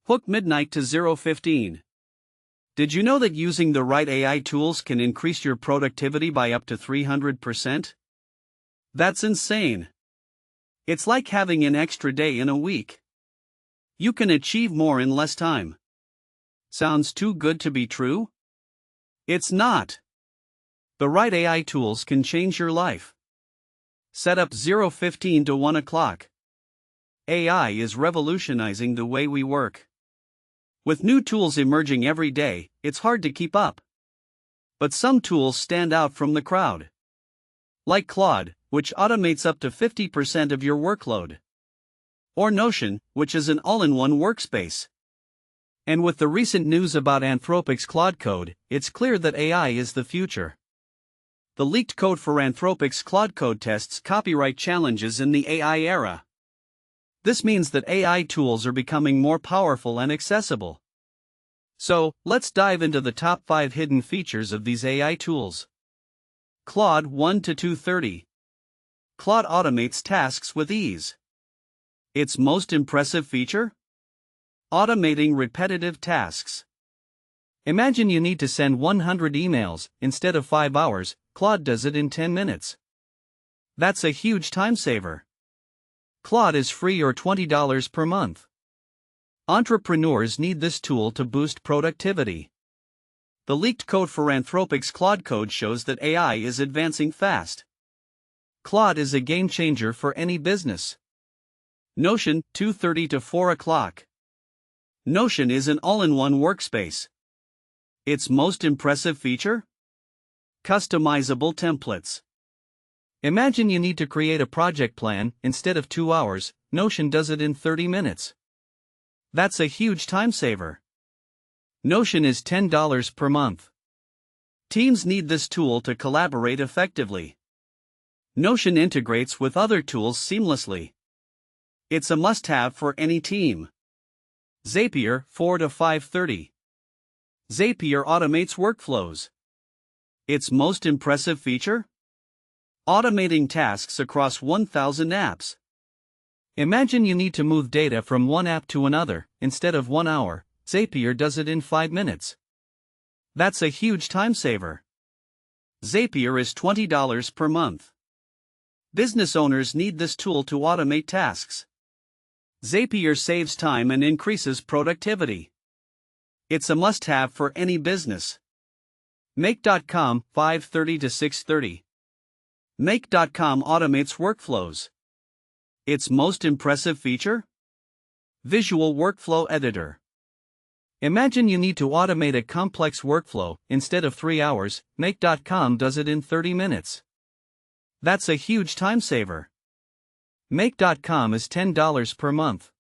Hook midnight to 0:15. Did you know that using the right AI tools can increase your productivity by up to 300%? That's insane. It's like having an extra day in a week. You can achieve more in less time. Sounds too good to be true? It's not. The right AI tools can change your life. Set up 0:15 to 1 o'clock. AI is revolutionizing the way we work. With new tools emerging every day, it's hard to keep up. But some tools stand out from the crowd. Like Claude, which automates up to 50% of your workload. Or Notion, which is an all-in-one workspace. And with the recent news about Anthropic's Claude code, it's clear that AI is the future. The leaked code for Anthropic's Claude code tests copyright challenges in the AI era. This means that AI tools are becoming more powerful and accessible. So, let's dive into the top 5 hidden features of these AI tools. Claude 1 to 230. Claude automates tasks with ease. Its most impressive feature? Automating repetitive tasks. Imagine you need to send 100 emails, instead of 5 hours, Claude does it in 10 minutes. That's a huge time saver. Claude is free or $20 per month. Entrepreneurs need this tool to boost productivity. The leaked code for Anthropic's Claude code shows that AI is advancing fast. Claude is a game changer for any business. Notion 2:30 to 4 o'clock. Notion is an all-in-one workspace. Its most impressive feature? Customizable templates. Imagine you need to create a project plan, instead of 2 hours, Notion does it in 30 minutes. That's a huge time saver. Notion is $10 per month. Teams need this tool to collaborate effectively. Notion integrates with other tools seamlessly. It's a must-have for any team. Zapier 4 to 5:30. Zapier automates workflows. Its most impressive feature? Automating tasks across 1,000 apps. Imagine you need to move data from one app to another, instead of 1 hour, Zapier does it in 5 minutes. That's a huge time saver. Zapier is $20 per month. Business owners need this tool to automate tasks. Zapier saves time and increases productivity. It's a must-have for any business. Make.com 5:30 to 6:30. Make.com automates workflows. Its most impressive feature? Visual Workflow Editor. Imagine you need to automate a complex workflow, instead of 3 hours, Make.com does it in 30 minutes. That's a huge time saver. Make.com is $10 per month.